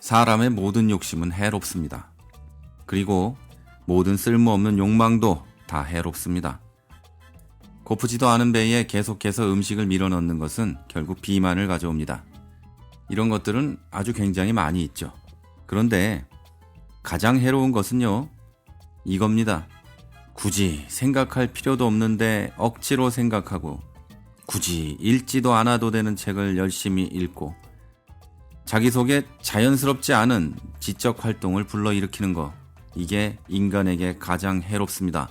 사람의 모든 욕심은 해롭습니다. 그리고 모든 쓸모없는 욕망도 다 해롭습니다. 고프지도 않은 배에 계속해서 음식을 밀어넣는 것은 결국 비만을 가져옵니다. 이런 것들은 아주 굉장히 많이 있죠. 그런데 가장 해로운 것은요, 이겁니다. 굳이 생각할 필요도 없는데 억지로 생각하고 굳이 읽지도 않아도 되는 책을 열심히 읽고 자기 속에 자연스럽지 않은 지적 활동을 불러일으키는 것, 이게 인간에게 가장 해롭습니다.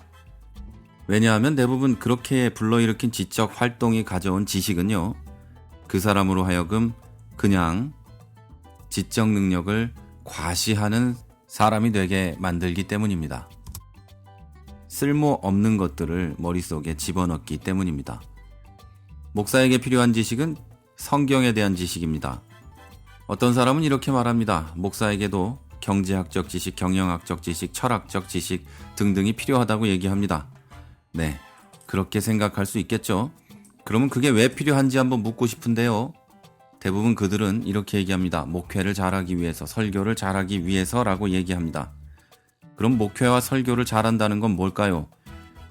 왜냐하면 대부분 그렇게 불러일으킨 지적 활동이 가져온 지식은요, 그 사람으로 하여금 그냥 지적 능력을 과시하는 사람이 되게 만들기 때문입니다. 쓸모없는 것들을 머릿속에 집어넣기 때문입니다. 목사에게 필요한 지식은 성경에 대한 지식입니다. 어떤 사람은 이렇게 말합니다. 목사에게도 경제학적 지식, 경영학적 지식, 철학적 지식 등등이 필요하다고 얘기합니다. 네, 그렇게 생각할 수 있겠죠. 그러면 그게 왜 필요한지 한번 묻고 싶은데요. 대부분 그들은 이렇게 얘기합니다. 목회를 잘하기 위해서, 설교를 잘하기 위해서라고 얘기합니다. 그럼 목회와 설교를 잘한다는 건 뭘까요?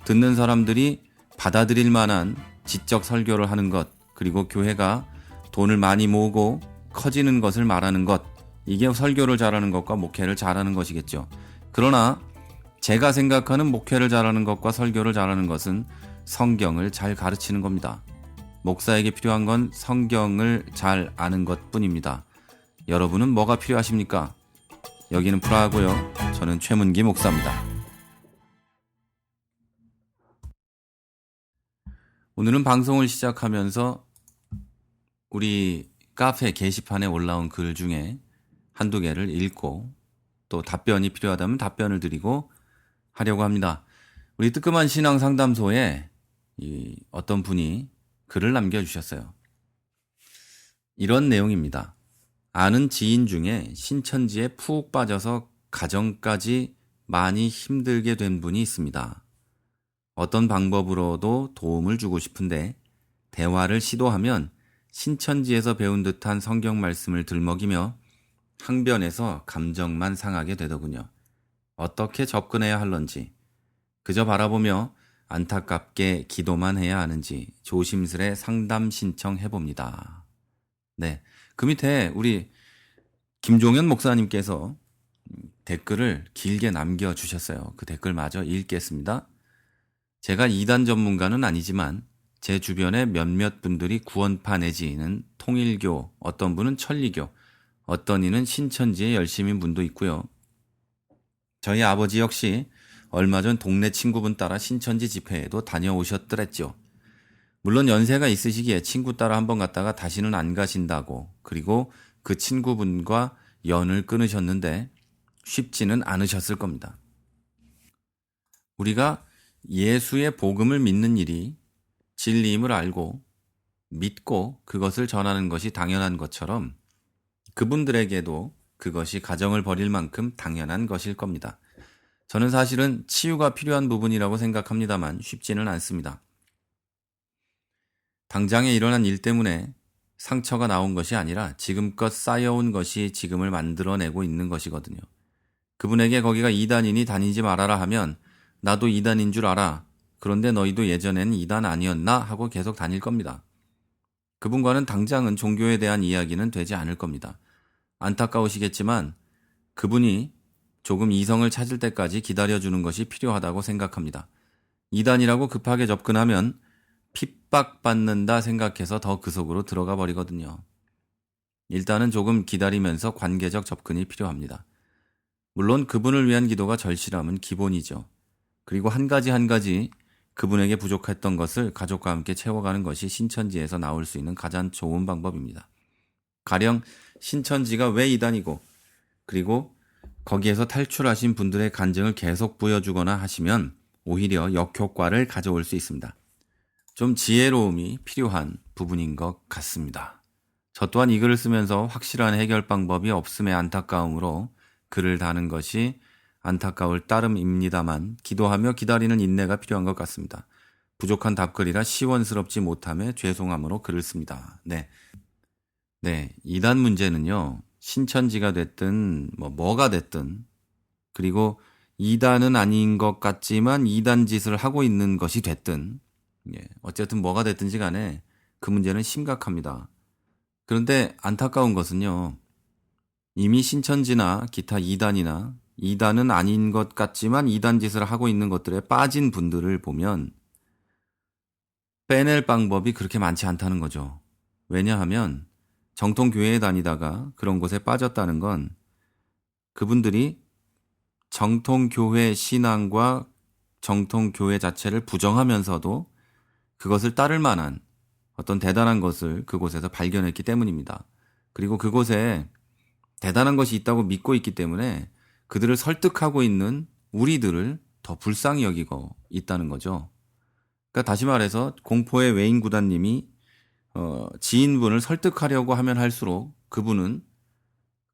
듣는 사람들이 받아들일 만한 지적 설교를 하는 것, 그리고 교회가 돈을 많이 모으고 커지는 것을 말하는 것, 이게 설교를 잘하는 것과 목회를 잘하는 것이겠죠. 그러나 제가 생각하는 목회를 잘하는 것과 설교를 잘하는 것은 성경을 잘 가르치는 겁니다. 목사에게 필요한 건 성경을 잘 아는 것뿐입니다. 여러분은 뭐가 필요하십니까? 여기는 프라하고요. 저는 최문기 목사입니다. 오늘은 방송을 시작하면서 우리 카페 게시판에 올라온 글 중에 한두 개를 읽고 또 답변이 필요하다면 답변을 드리고 하려고 합니다. 우리 뜨끔한 신앙 상담소에 어떤 분이 글을 남겨주셨어요. 이런 내용입니다. 아는 지인 중에 신천지에 푹 빠져서 가정까지 많이 힘들게 된 분이 있습니다. 어떤 방법으로도 도움을 주고 싶은데 대화를 시도하면 신천지에서 배운 듯한 성경 말씀을 들먹이며 항변해서 감정만 상하게 되더군요. 어떻게 접근해야 할런지, 그저 바라보며 안타깝게 기도만 해야 하는지 조심스레 상담 신청해봅니다. 네, 그 밑에 우리 김종현 목사님께서 댓글을 길게 남겨주셨어요. 그 댓글 마저 읽겠습니다. 제가 이단 전문가는 아니지만 제 주변에 몇몇 분들이 구원파 내지는 통일교, 어떤 분은 천리교, 어떤 이는 신천지에 열심인 분도 있고요. 저희 아버지 역시 얼마 전 동네 친구분 따라 신천지 집회에도 다녀오셨더랬죠. 물론 연세가 있으시기에 친구 따라 한번 갔다가 다시는 안 가신다고, 그리고 그 친구분과 연을 끊으셨는데 쉽지는 않으셨을 겁니다. 우리가 예수의 복음을 믿는 일이 진리임을 알고 믿고 그것을 전하는 것이 당연한 것처럼 그분들에게도 그것이 가정을 버릴 만큼 당연한 것일 겁니다. 저는 사실은 치유가 필요한 부분이라고 생각합니다만 쉽지는 않습니다. 당장에 일어난 일 때문에 상처가 나온 것이 아니라 지금껏 쌓여온 것이 지금을 만들어내고 있는 것이거든요. 그분에게 거기가 이단이니 다니지 말아라 하면 나도 이단인 줄 알아. 그런데 너희도 예전에는 이단 아니었나? 하고 계속 다닐 겁니다. 그분과는 당장은 종교에 대한 이야기는 되지 않을 겁니다. 안타까우시겠지만 그분이 조금 이성을 찾을 때까지 기다려주는 것이 필요하다고 생각합니다. 이단이라고 급하게 접근하면 핍박받는다 생각해서 더 그 속으로 들어가 버리거든요. 일단은 조금 기다리면서 관계적 접근이 필요합니다. 물론 그분을 위한 기도가 절실함은 기본이죠. 그리고 한 가지 그분에게 부족했던 것을 가족과 함께 채워가는 것이 신천지에서 나올 수 있는 가장 좋은 방법입니다. 가령 신천지가 왜 이단이고 그리고 거기에서 탈출하신 분들의 간증을 계속 보여주거나 하시면 오히려 역효과를 가져올 수 있습니다. 좀 지혜로움이 필요한 부분인 것 같습니다. 저 또한 이 글을 쓰면서 확실한 해결 방법이 없음의 안타까움으로 글을 다는 것이 안타까울 따름입니다만 기도하며 기다리는 인내가 필요한 것 같습니다. 부족한 답글이라 시원스럽지 못함에 죄송함으로 글을 씁니다. 네, 이단 문제는요. 신천지가 됐든 뭐가 됐든, 그리고 이단은 아닌 것 같지만 이단 짓을 하고 있는 것이 됐든, 어쨌든 뭐가 됐든지 간에 그 문제는 심각합니다. 그런데 안타까운 것은요, 이미 신천지나 기타 이단이나 이단은 아닌 것 같지만 이단 짓을 하고 있는 것들에 빠진 분들을 보면 빼낼 방법이 그렇게 많지 않다는 거죠. 왜냐하면 정통 교회에 다니다가 그런 곳에 빠졌다는 건 그분들이 정통 교회 신앙과 정통 교회 자체를 부정하면서도 그것을 따를 만한 어떤 대단한 것을 그곳에서 발견했기 때문입니다. 그리고 그곳에 대단한 것이 있다고 믿고 있기 때문에 그들을 설득하고 있는 우리들을 더 불쌍히 여기고 있다는 거죠. 그러니까 다시 말해서 공포의 외인 구단님이 지인분을 설득하려고 하면 할수록 그분은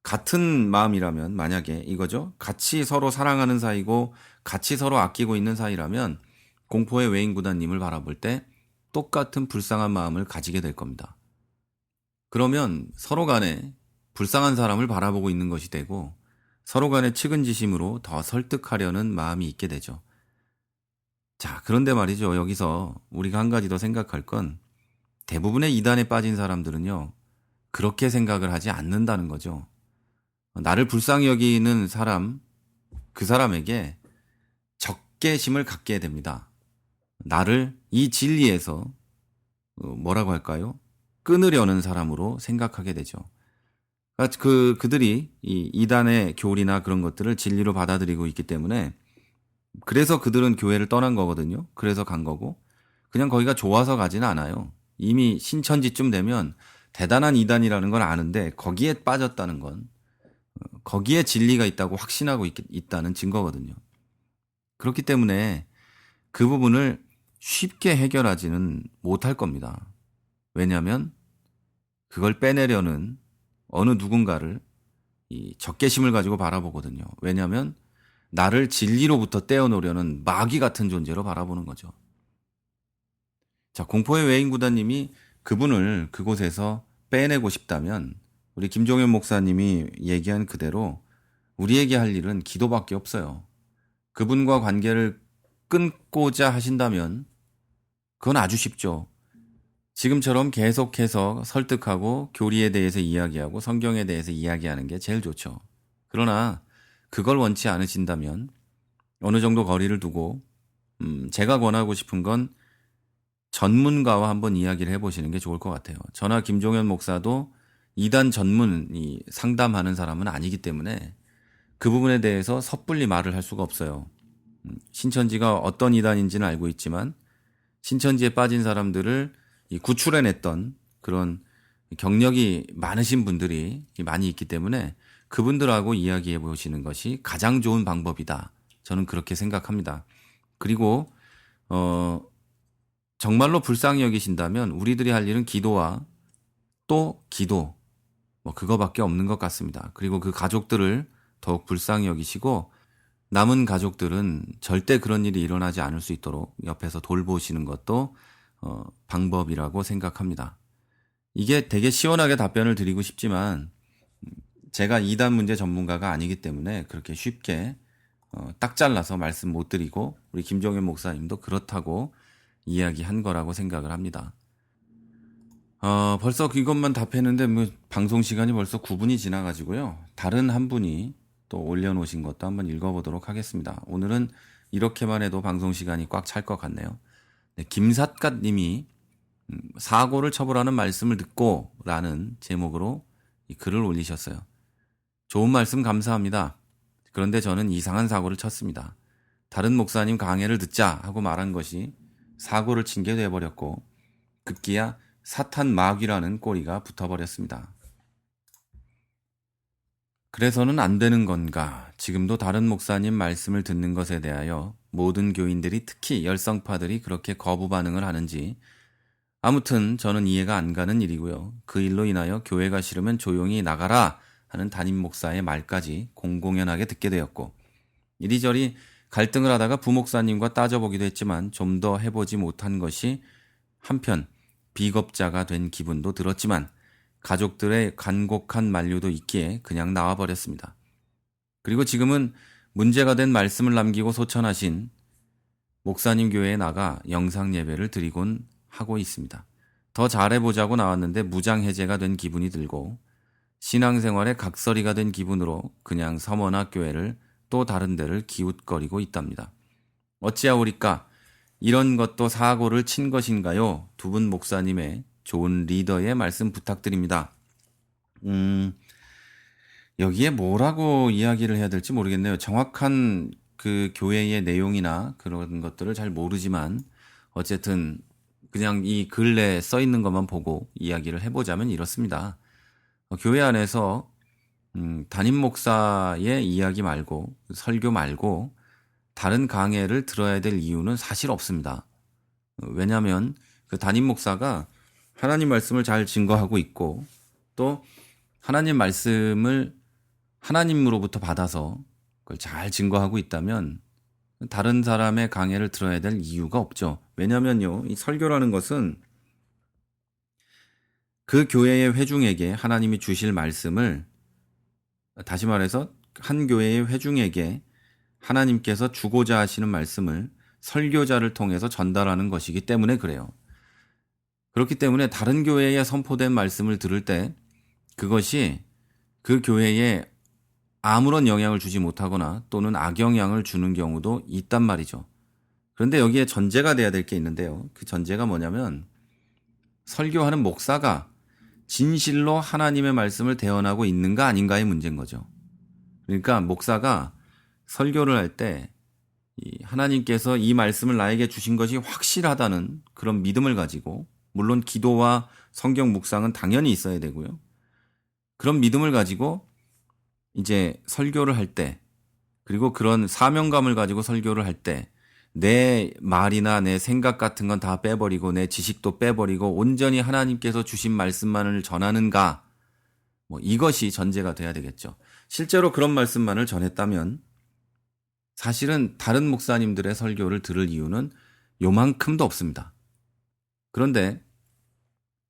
같은 마음이라면, 만약에 이거죠. 같이 서로 사랑하는 사이고 같이 서로 아끼고 있는 사이라면 공포의 외인 구단님을 바라볼 때 똑같은 불쌍한 마음을 가지게 될 겁니다. 그러면 서로 간에 불쌍한 사람을 바라보고 있는 것이 되고 서로 간의 측은지심으로 더 설득하려는 마음이 있게 되죠. 자, 그런데 말이죠. 여기서 우리가 한 가지 더 생각할 건 대부분의 이단에 빠진 사람들은요, 그렇게 생각을 하지 않는다는 거죠. 나를 불쌍히 여기는 사람, 그 사람에게 적개심을 갖게 됩니다. 나를 이 진리에서 뭐라고 할까요? 끊으려는 사람으로 생각하게 되죠. 그들이 이 이단의 교리나 그런 것들을 진리로 받아들이고 있기 때문에 그래서 그들은 교회를 떠난 거거든요. 그래서 간 거고 그냥 거기가 좋아서 가지는 않아요. 이미 신천지쯤 되면 대단한 이단이라는 걸 아는데 거기에 빠졌다는 건 거기에 진리가 있다고 확신하고 있다는 증거거든요. 그렇기 때문에 그 부분을 쉽게 해결하지는 못할 겁니다. 왜냐하면 그걸 빼내려는 어느 누군가를 이 적개심을 가지고 바라보거든요. 왜냐하면 나를 진리로부터 떼어놓으려는 마귀 같은 존재로 바라보는 거죠. 자, 공포의 외인 구단님이 그분을 그곳에서 빼내고 싶다면 우리 김종현 목사님이 얘기한 그대로 우리에게 할 일은 기도밖에 없어요. 그분과 관계를 끊고자 하신다면 그건 아주 쉽죠. 지금처럼 계속해서 설득하고 교리에 대해서 이야기하고 성경에 대해서 이야기하는 게 제일 좋죠. 그러나 그걸 원치 않으신다면 어느 정도 거리를 두고 제가 권하고 싶은 건 전문가와 한번 이야기를 해보시는 게 좋을 것 같아요. 저나 김종현 목사도 이단 전문이 상담하는 사람은 아니기 때문에 그 부분에 대해서 섣불리 말을 할 수가 없어요. 신천지가 어떤 이단인지는 알고 있지만 신천지에 빠진 사람들을 구출해냈던 그런 경력이 많으신 분들이 많이 있기 때문에 그분들하고 이야기해 보시는 것이 가장 좋은 방법이다. 저는 그렇게 생각합니다. 그리고 정말로 불쌍히 여기신다면 우리들이 할 일은 기도와 또 기도, 그거밖에 없는 것 같습니다. 그리고 그 가족들을 더욱 불쌍히 여기시고 남은 가족들은 절대 그런 일이 일어나지 않을 수 있도록 옆에서 돌보시는 것도 방법이라고 생각합니다. 이게 되게 시원하게 답변을 드리고 싶지만 제가 이단 문제 전문가가 아니기 때문에 그렇게 쉽게 딱 잘라서 말씀 못 드리고 우리 김종현 목사님도 그렇다고 이야기한 거라고 생각을 합니다. 벌써 이것만 답했는데 방송 시간이 벌써 9분이 지나가지고요. 다른 한 분이 또 올려놓으신 것도 한번 읽어보도록 하겠습니다. 오늘은 이렇게만 해도 방송 시간이 꽉 찰 것 같네요. 네, 김삿갓 님이 사고를 처벌하는 말씀을 듣고 라는 제목으로 이 글을 올리셨어요. 좋은 말씀 감사합니다. 그런데 저는 이상한 사고를 쳤습니다. 다른 목사님 강해를 듣자 하고 말한 것이 사고를 친 게 돼버렸고 급기야 사탄 마귀라는 꼬리가 붙어버렸습니다. 그래서는 안 되는 건가? 지금도 다른 목사님 말씀을 듣는 것에 대하여 모든 교인들이 특히 열성파들이 그렇게 거부 반응을 하는지 아무튼 저는 이해가 안 가는 일이고요. 그 일로 인하여 교회가 싫으면 조용히 나가라 하는 담임 목사의 말까지 공공연하게 듣게 되었고 이리저리 갈등을 하다가 부목사님과 따져보기도 했지만 좀 더 해보지 못한 것이 한편 비겁자가 된 기분도 들었지만 가족들의 간곡한 만류도 있기에 그냥 나와버렸습니다. 그리고 지금은 문제가 된 말씀을 남기고 소천하신 목사님 교회에 나가 영상 예배를 드리곤 하고 있습니다. 더 잘해보자고 나왔는데 무장해제가 된 기분이 들고 신앙생활에 각설이가 된 기분으로 그냥 서머나 교회를 또 다른 데를 기웃거리고 있답니다. 어찌하오리까? 이런 것도 사고를 친 것인가요? 두 분 목사님의 좋은 리더의 말씀 부탁드립니다. 여기에 뭐라고 이야기를 해야 될지 모르겠네요. 정확한 그 교회의 내용이나 그런 것들을 잘 모르지만 어쨌든 그냥 이 글에 써 있는 것만 보고 이야기를 해보자면 이렇습니다. 교회 안에서 담임 목사의 이야기 말고 설교 말고 다른 강해를 들어야 될 이유는 사실 없습니다. 왜냐하면 그 담임 목사가 하나님 말씀을 잘 증거하고 있고 또 하나님 말씀을 하나님으로부터 받아서 그걸 잘 증거하고 있다면 다른 사람의 강해를 들어야 될 이유가 없죠. 왜냐면요, 이 설교라는 것은 그 교회의 회중에게 하나님이 주실 말씀을, 다시 말해서 한 교회의 회중에게 하나님께서 주고자 하시는 말씀을 설교자를 통해서 전달하는 것이기 때문에 그래요. 그렇기 때문에 다른 교회에 선포된 말씀을 들을 때 그것이 그 교회에 아무런 영향을 주지 못하거나 또는 악영향을 주는 경우도 있단 말이죠. 그런데 여기에 전제가 돼야 될 게 있는데요. 그 전제가 뭐냐면 설교하는 목사가 진실로 하나님의 말씀을 대언하고 있는가 아닌가의 문제인 거죠. 그러니까 목사가 설교를 할 때 하나님께서 이 말씀을 나에게 주신 것이 확실하다는 그런 믿음을 가지고, 물론 기도와 성경 묵상은 당연히 있어야 되고요. 그런 믿음을 가지고 이제 설교를 할 때, 그리고 그런 사명감을 가지고 설교를 할 때 내 말이나 내 생각 같은 건 다 빼버리고 내 지식도 빼버리고 온전히 하나님께서 주신 말씀만을 전하는가, 이것이 전제가 돼야 되겠죠. 실제로 그런 말씀만을 전했다면 사실은 다른 목사님들의 설교를 들을 이유는 요만큼도 없습니다. 그런데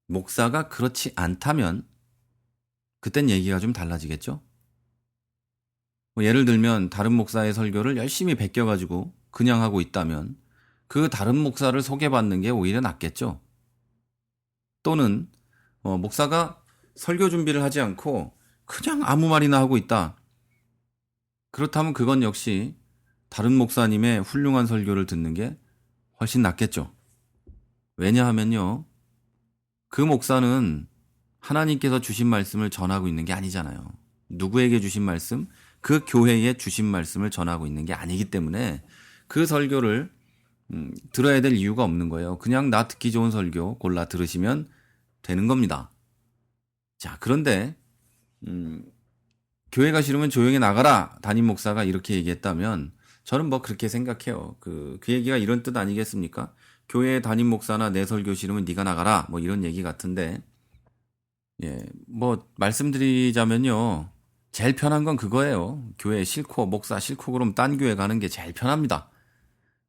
목사가 그렇지 않다면 그땐 얘기가 좀 달라지겠죠. 예를 들면 다른 목사의 설교를 열심히 베껴가지고 그냥 하고 있다면 그 다른 목사를 소개받는 게 오히려 낫겠죠. 또는 목사가 설교 준비를 하지 않고 그냥 아무 말이나 하고 있다. 그렇다면 그건 역시 다른 목사님의 훌륭한 설교를 듣는 게 훨씬 낫겠죠. 왜냐하면요, 그 목사는 하나님께서 주신 말씀을 전하고 있는 게 아니잖아요. 누구에게 주신 말씀? 그 교회에 주신 말씀을 전하고 있는 게 아니기 때문에 그 설교를 들어야 될 이유가 없는 거예요. 그냥 나 듣기 좋은 설교 골라 들으시면 되는 겁니다. 자, 그런데 교회가 싫으면 조용히 나가라, 담임 목사가 이렇게 얘기했다면 저는 그렇게 생각해요. 그 얘기가 이런 뜻 아니겠습니까? 교회 담임 목사나 내 설교 싫으면 네가 나가라, 이런 얘기 같은데, 말씀드리자면요, 제일 편한 건 그거예요. 교회 싫고 목사 싫고 그러면 딴 교회 가는 게 제일 편합니다.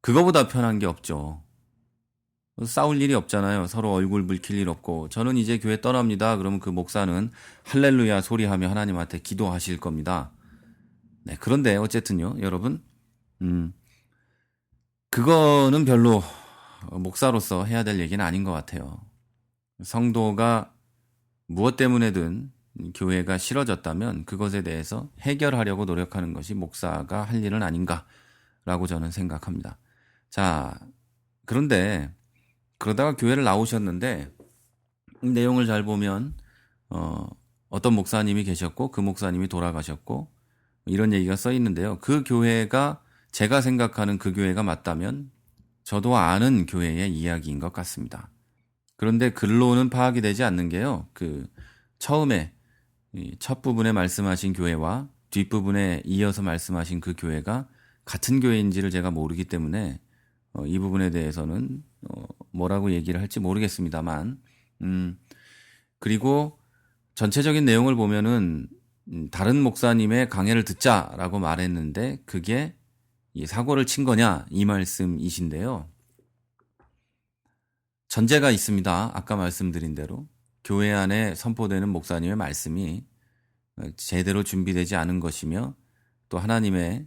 그거보다 편한 게 없죠. 싸울 일이 없잖아요. 서로 얼굴 붉힐 일 없고. 저는 이제 교회 떠납니다. 그러면 그 목사는 할렐루야 소리하며 하나님한테 기도하실 겁니다. 네, 그런데 어쨌든요, 여러분, 그거는 별로 목사로서 해야 될 얘기는 아닌 것 같아요. 성도가 무엇 때문에든 교회가 싫어졌다면 그것에 대해서 해결하려고 노력하는 것이 목사가 할 일은 아닌가라고 저는 생각합니다. 자, 그런데 그러다가 교회를 나오셨는데 내용을 잘 보면 어떤 목사님이 계셨고 그 목사님이 돌아가셨고 이런 얘기가 써 있는데요. 그 교회가 제가 생각하는 그 교회가 맞다면 저도 아는 교회의 이야기인 것 같습니다. 그런데 글로는 파악이 되지 않는 게요. 처음에 첫 부분에 말씀하신 교회와 뒷부분에 이어서 말씀하신 그 교회가 같은 교회인지를 제가 모르기 때문에 이 부분에 대해서는 뭐라고 얘기를 할지 모르겠습니다만, 그리고 전체적인 내용을 보면은 다른 목사님의 강해를 듣자라고 말했는데 그게 사고를 친 거냐 이 말씀이신데요. 전제가 있습니다. 아까 말씀드린 대로 교회 안에 선포되는 목사님의 말씀이 제대로 준비되지 않은 것이며 또 하나님의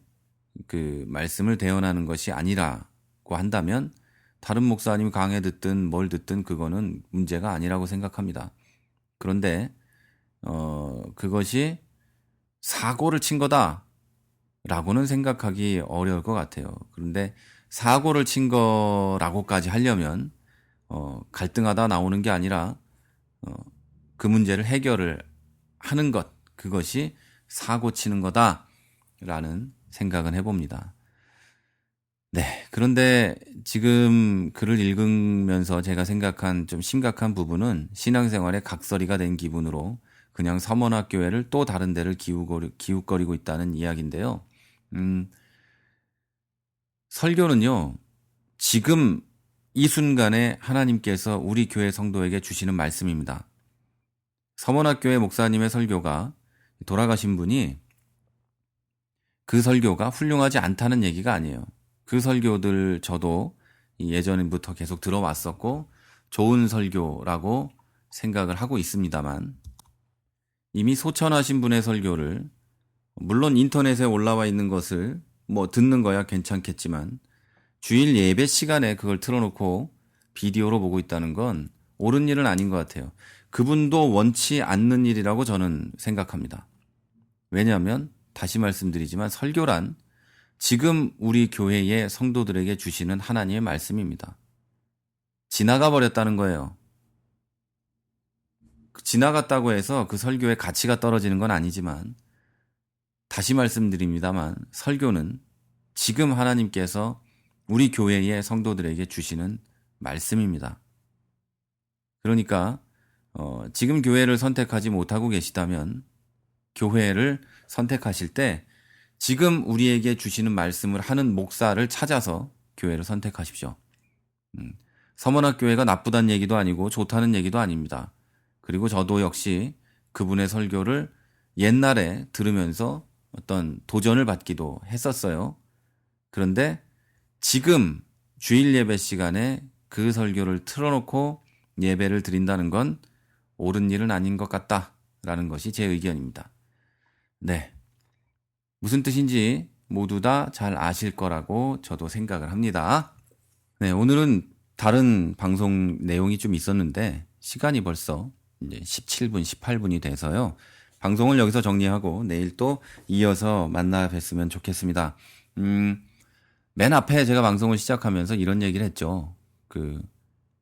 그 말씀을 대언하는 것이 아니라고 한다면 다른 목사님이 강해 듣든 뭘 듣든 그거는 문제가 아니라고 생각합니다. 그런데 그것이 사고를 친 거다라고는 생각하기 어려울 것 같아요. 그런데 사고를 친 거라고까지 하려면 갈등하다 나오는 게 아니라 그 문제를 해결을 하는 것, 그것이 사고 치는 거다라는 생각은 해봅니다. 네. 그런데 지금 글을 읽으면서 제가 생각한 좀 심각한 부분은 신앙생활의 각설이가 된 기분으로 그냥 서문학교회를 또 다른 데를 기웃거리고 있다는 이야기인데요. 설교는요, 지금 이 순간에 하나님께서 우리 교회 성도에게 주시는 말씀입니다. 서문학교회 목사님의 설교가 돌아가신 분이 그 설교가 훌륭하지 않다는 얘기가 아니에요. 그 설교들 저도 예전부터 계속 들어왔었고 좋은 설교라고 생각을 하고 있습니다만 이미 소천하신 분의 설교를 물론 인터넷에 올라와 있는 것을 뭐 듣는 거야 괜찮겠지만 주일 예배 시간에 그걸 틀어놓고 비디오로 보고 있다는 건 옳은 일은 아닌 것 같아요. 그분도 원치 않는 일이라고 저는 생각합니다. 왜냐하면 다시 말씀드리지만 설교란 지금 우리 교회의 성도들에게 주시는 하나님의 말씀입니다. 지나가 버렸다는 거예요. 지나갔다고 해서 그 설교의 가치가 떨어지는 건 아니지만 다시 말씀드립니다만 설교는 지금 하나님께서 우리 교회의 성도들에게 주시는 말씀입니다. 그러니까 지금 교회를 선택하지 못하고 계시다면 교회를 선택하실 때 지금 우리에게 주시는 말씀을 하는 목사를 찾아서 교회를 선택하십시오. 서문학교회가 나쁘다는 얘기도 아니고 좋다는 얘기도 아닙니다. 그리고 저도 역시 그분의 설교를 옛날에 들으면서 어떤 도전을 받기도 했었어요. 그런데 지금 주일 예배 시간에 그 설교를 틀어놓고 예배를 드린다는 건 옳은 일은 아닌 것 같다라는 것이 제 의견입니다. 네. 무슨 뜻인지 모두 다 잘 아실 거라고 저도 생각을 합니다. 네, 오늘은 다른 방송 내용이 좀 있었는데 시간이 벌써 이제 17분, 18분이 돼서요. 방송을 여기서 정리하고 내일 또 이어서 만나 뵀으면 좋겠습니다. 맨 앞에 제가 방송을 시작하면서 이런 얘기를 했죠. 그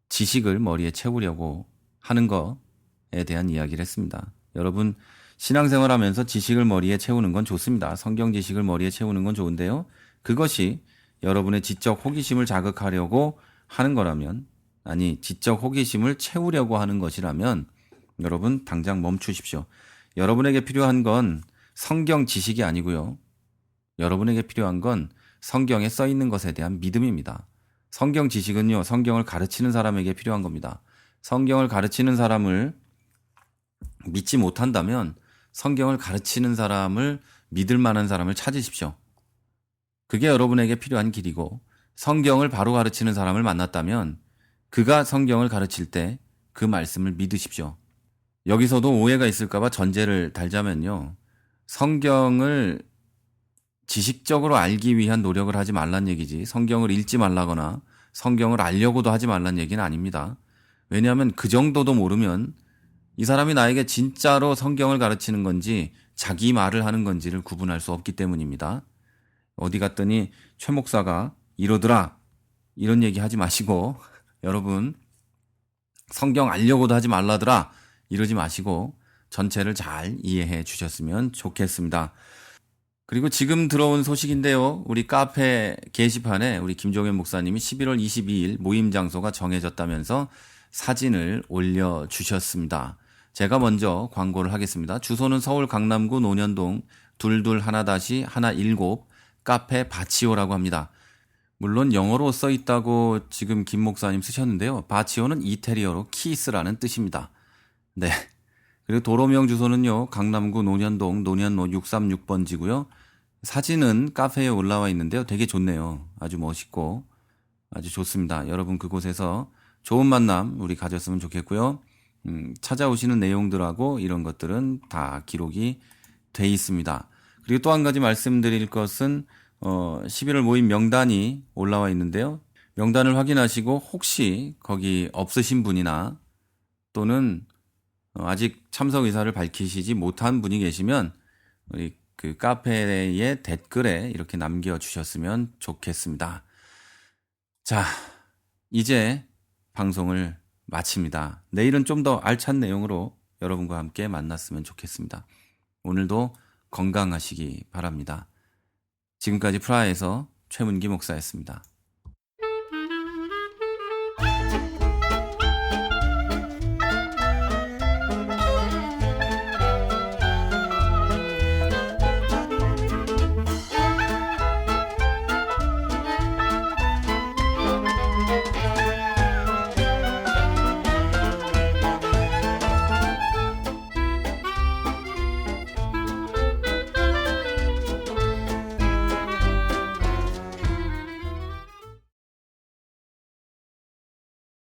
지식을 머리에 채우려고 하는 거에 대한 이야기를 했습니다. 여러분 신앙생활 하면서 지식을 머리에 채우는 건 좋습니다. 성경 지식을 머리에 채우는 건 좋은데요. 그것이 여러분의 지적 호기심을 자극하려고 하는 거라면, 아니 지적 호기심을 채우려고 하는 것이라면 여러분 당장 멈추십시오. 여러분에게 필요한 건 성경 지식이 아니고요. 여러분에게 필요한 건 성경에 써 있는 것에 대한 믿음입니다. 성경 지식은요, 성경을 가르치는 사람에게 필요한 겁니다. 성경을 가르치는 사람을 믿지 못한다면 성경을 가르치는 사람을 믿을 만한 사람을 찾으십시오. 그게 여러분에게 필요한 길이고 성경을 바로 가르치는 사람을 만났다면 그가 성경을 가르칠 때 그 말씀을 믿으십시오. 여기서도 오해가 있을까봐 전제를 달자면요. 성경을 지식적으로 알기 위한 노력을 하지 말란 얘기지 성경을 읽지 말라거나 성경을 알려고도 하지 말란 얘기는 아닙니다. 왜냐하면 그 정도도 모르면 이 사람이 나에게 진짜로 성경을 가르치는 건지 자기 말을 하는 건지를 구분할 수 없기 때문입니다. 어디 갔더니 최 목사가 이러더라 이런 얘기 하지 마시고 여러분 성경 알려고도 하지 말라더라 이러지 마시고 전체를 잘 이해해 주셨으면 좋겠습니다. 그리고 지금 들어온 소식인데요. 우리 카페 게시판에 우리 김종현 목사님이 11월 22일 모임 장소가 정해졌다면서 사진을 올려주셨습니다. 제가 먼저 광고를 하겠습니다. 주소는 서울 강남구 논현동 221-117 카페 바치오라고 합니다. 물론 영어로 써 있다고 지금 김 목사님 쓰셨는데요. 바치오는 이태리어로 키스라는 뜻입니다. 네. 그리고 도로명 주소는요. 강남구 논현동 논현로 636번지고요. 사진은 카페에 올라와 있는데요. 되게 좋네요. 아주 멋있고 아주 좋습니다. 여러분 그곳에서 좋은 만남 우리 가졌으면 좋겠고요. 찾아오시는 내용들하고 이런 것들은 다 기록이 돼 있습니다. 그리고 또 한 가지 말씀드릴 것은 11월 모임 명단이 올라와 있는데요. 명단을 확인하시고 혹시 거기 없으신 분이나 또는 아직 참석 의사를 밝히시지 못한 분이 계시면 우리 그 카페의 댓글에 이렇게 남겨주셨으면 좋겠습니다. 자, 이제 방송을 마칩니다. 내일은 좀 더 알찬 내용으로 여러분과 함께 만났으면 좋겠습니다. 오늘도 건강하시기 바랍니다. 지금까지 프라하에서 최문기 목사였습니다.